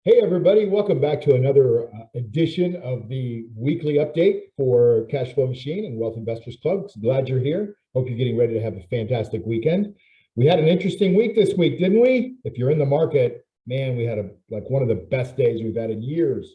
Hey, everybody, welcome back to another edition of the weekly update for Cash Flow Machine and Wealth Investors Club. Glad you're here. Hope you're getting ready to have a fantastic weekend. We had an interesting week this week, didn't we? If you're in the market, man, we had like one of the best days we've had in years,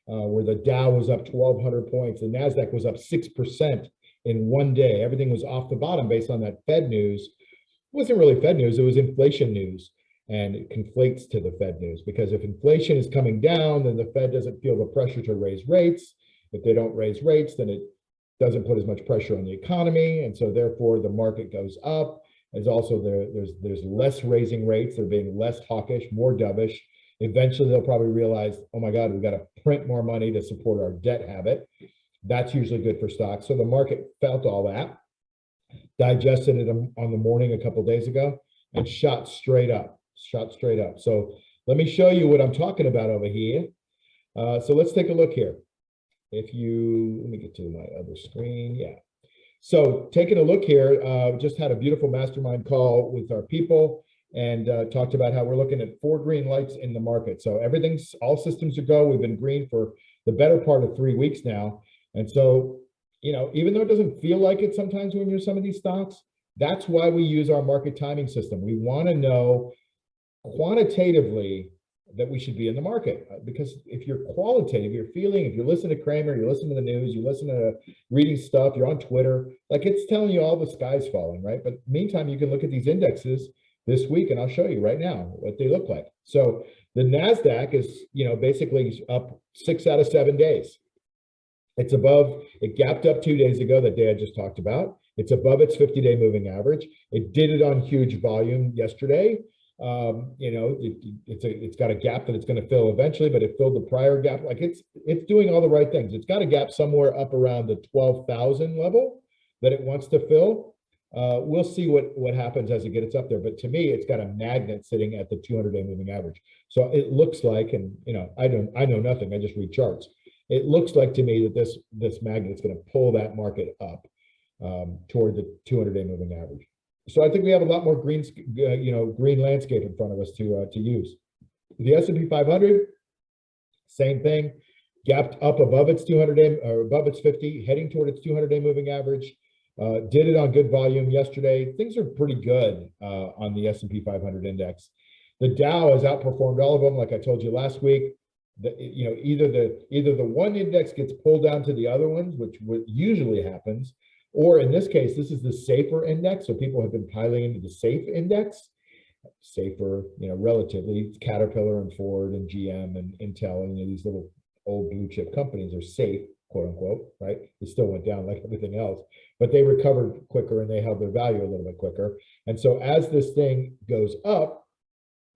where the Dow was up 1,200 points, the NASDAQ was up 6% in one day. Everything was off the bottom based on that Fed news. It wasn't really Fed news, it was inflation news. And it conflates to the Fed news, because if inflation is coming down, then the Fed doesn't feel the pressure to raise rates. If they don't raise rates, then it doesn't put as much pressure on the economy, and so therefore the market goes up. There's also there's less raising rates. They're being less hawkish, more dovish. Eventually, they'll probably realize, oh my God, we've got to print more money to support our debt habit. That's usually good for stocks. So the market felt all that, digested it on the morning a couple of days ago, and shot straight up. So let me show you what I'm talking about over here. So let's take a look here. Let me get to my other screen. Yeah. So taking a look here, just had a beautiful mastermind call with our people and talked about how we're looking at 4 green lights in the market. So all systems are go. We've been green for the better part of 3 weeks now. And so, even though it doesn't feel like it sometimes when you're some of these stocks, that's why we use our market timing system. We want to know quantitatively that we should be in the market, because if you're qualitative, you're feeling, if you listen to Kramer, you listen to the news, you listen to reading stuff, you're on Twitter, like it's telling you all the sky's falling, right? But meantime, you can look at these indexes this week, and I'll show you right now what they look like. So the NASDAQ is, basically up 6 out of 7 days. It's above, it gapped up 2 days ago, that day I just talked about. It's above its 50-day moving average. It did it on huge volume yesterday. It's got a gap that it's going to fill eventually, but it filled the prior gap. Like it's doing all the right things. It's got a gap somewhere up around the 12,000 level that it wants to fill. We'll see what happens as it gets up there. But to me, it's got a magnet sitting at the 200-day moving average. So it looks like, and I know nothing. I just read charts. It looks like to me that this magnet is going to pull that market up toward the 200-day moving average. So I think we have a lot more green landscape in front of us to use. The S&P 500, same thing, gapped up above its 200-day or above its 50, heading toward its 200-day moving average. Did it on good volume yesterday. Things are pretty good on the S&P 500 index. The Dow has outperformed all of them, like I told you last week. Either the one index gets pulled down to the other ones, which usually happens. Or in this case, this is the safer index. So people have been piling into the safe index. Safer, relatively. It's Caterpillar and Ford and GM and Intel and these little old blue chip companies are safe, quote unquote, right? They still went down like everything else, but they recovered quicker and they held their value a little bit quicker. And so as this thing goes up,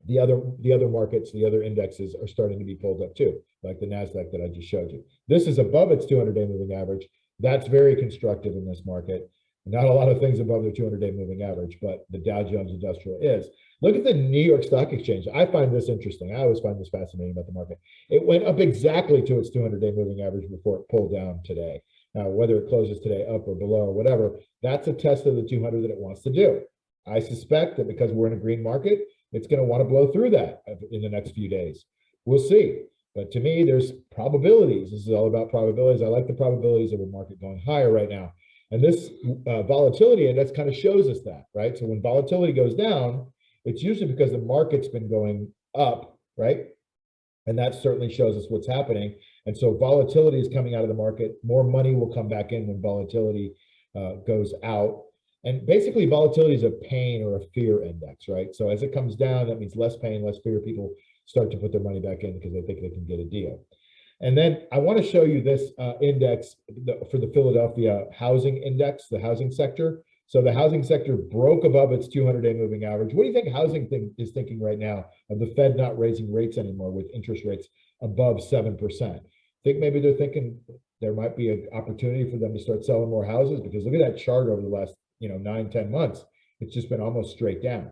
the other markets, the other indexes are starting to be pulled up too, like the NASDAQ that I just showed you. This is above its 200-day moving average. That's very constructive in this market. Not a lot of things above the 200-day moving average, but the Dow Jones Industrial is. Look at the New York Stock Exchange. I find this interesting. I always find this fascinating about the market. It went up exactly to its 200-day moving average before it pulled down today. Now, whether it closes today up or below or whatever, that's a test of the 200 that it wants to do. I suspect that because we're in a green market, it's going to want to blow through that in the next few days. We'll see. But to me, there's probabilities. This is all about probabilities. I like the probabilities of the market going higher right now. And this volatility index kind of shows us that, right? So when volatility goes down, it's usually because the market's been going up, right? And that certainly shows us what's happening. And so volatility is coming out of the market. More money will come back in when volatility goes out. And basically, volatility is a pain or a fear index, right? So as it comes down, that means less pain, less fear. People start to put their money back in because they think they can get a deal. And then I want to show you this index for the Philadelphia housing index, the housing sector. So the housing sector broke above its 200-day moving average. What do you think housing is thinking right now of the Fed not raising rates anymore with interest rates above 7%? Think maybe they're thinking there might be an opportunity for them to start selling more houses, because look at that chart over the last 9-10 months. It's just been almost straight down.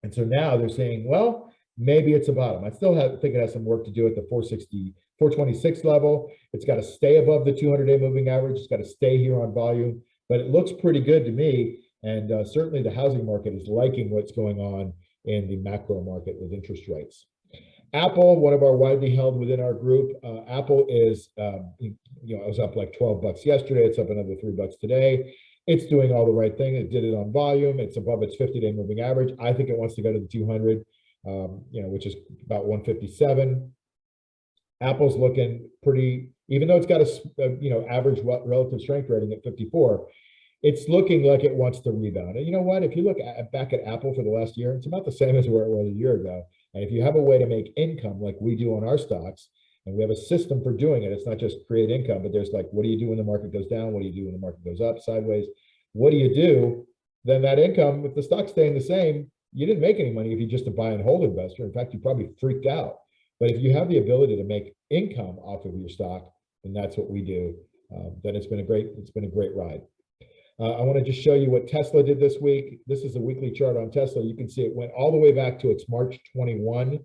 And so now they're saying, well, maybe it's a bottom. I still think it has some work to do at the 426 level. It's got to stay above the 200-day moving average. It's got to stay here on volume, but it looks pretty good to me. And certainly the housing market is liking what's going on in the macro market with interest rates. Apple, one of our widely held within our group, Apple is, it was up like 12 bucks yesterday. It's up another $3 today. It's doing all the right thing. It did it on volume. It's above its 50-day moving average. I think it wants to go to the 200, which is about 157. Apple's looking pretty, even though it's got a average relative strength rating at 54, it's looking like it wants to rebound. And you know what? If you look back at Apple for the last year, it's about the same as where it was a year ago. And if you have a way to make income like we do on our stocks, and we have a system for doing it, it's not just create income, but there's like, what do you do when the market goes down? What do you do when the market goes up, sideways? What do you do? Then that income, if the stock's staying the same, you didn't make any money if you're just a buy and hold investor. In fact, you probably freaked out. But if you have the ability to make income off of your stock, then that's what we do. Then it's been a great ride. I want to just show you what Tesla did this week. This is a weekly chart on Tesla. You can see it went all the way back to its March 21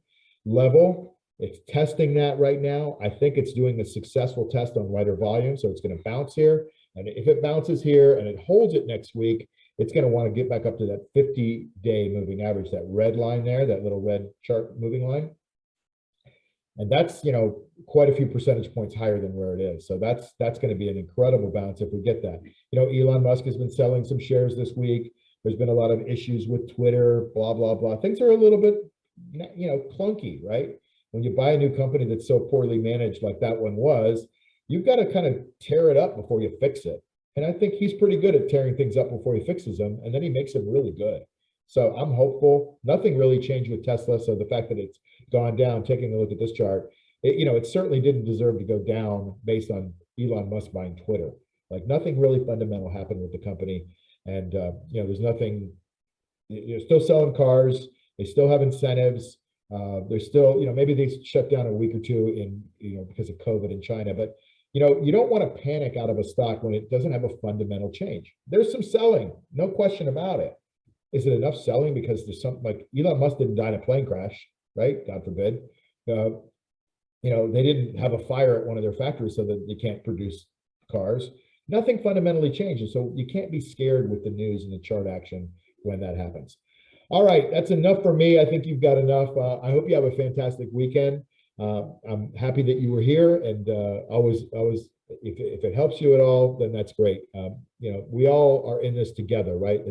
level. It's testing that right now. I think it's doing a successful test on lighter volume, so it's going to bounce here. And if it bounces here and it holds it next week, it's going to want to get back up to that 50-day moving average, that red line there, that little red chart moving line. And that's, quite a few percentage points higher than where it is. So that's going to be an incredible bounce if we get that. Elon Musk has been selling some shares this week. There's been a lot of issues with Twitter, blah, blah, blah. Things are a little bit, clunky, right? When you buy a new company that's so poorly managed like that one was, you've got to kind of tear it up before you fix it. And I think he's pretty good at tearing things up before he fixes them, and then he makes them really good. So I'm hopeful. Nothing really changed with Tesla. So the fact that it's gone down, taking a look at this chart, it certainly didn't deserve to go down based on Elon Musk buying Twitter. Like nothing really fundamental happened with the company. And, there's nothing, you're still selling cars. They still have incentives. They're still, maybe they shut down a week or two in, because of COVID in China, but you don't want to panic out of a stock when it doesn't have a fundamental change. There's some selling, no question about it. Is it enough selling because there's something like Elon Musk didn't die in a plane crash, right? God forbid. They didn't have a fire at one of their factories so that they can't produce cars. Nothing fundamentally changes. So you can't be scared with the news and the chart action when that happens. All right, that's enough for me. I think you've got enough. I hope you have a fantastic weekend. I'm happy that you were here, and always, if it helps you at all, then that's great. We all are in this together, right?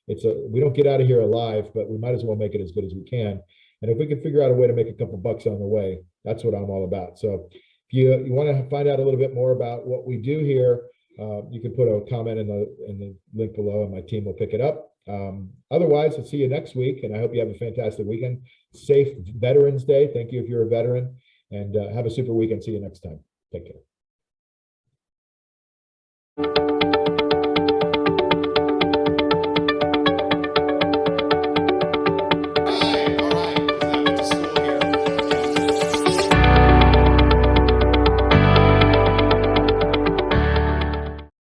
We don't get out of here alive, but we might as well make it as good as we can. And if we can figure out a way to make a couple bucks on the way, that's what I'm all about. So if you want to find out a little bit more about what we do here, you can put a comment in the link below, and my team will pick it up. Otherwise, I'll see you next week, and I hope you have a fantastic weekend. Safe Veterans Day. Thank you if you're a veteran, and have a super weekend. See you next time. Take care.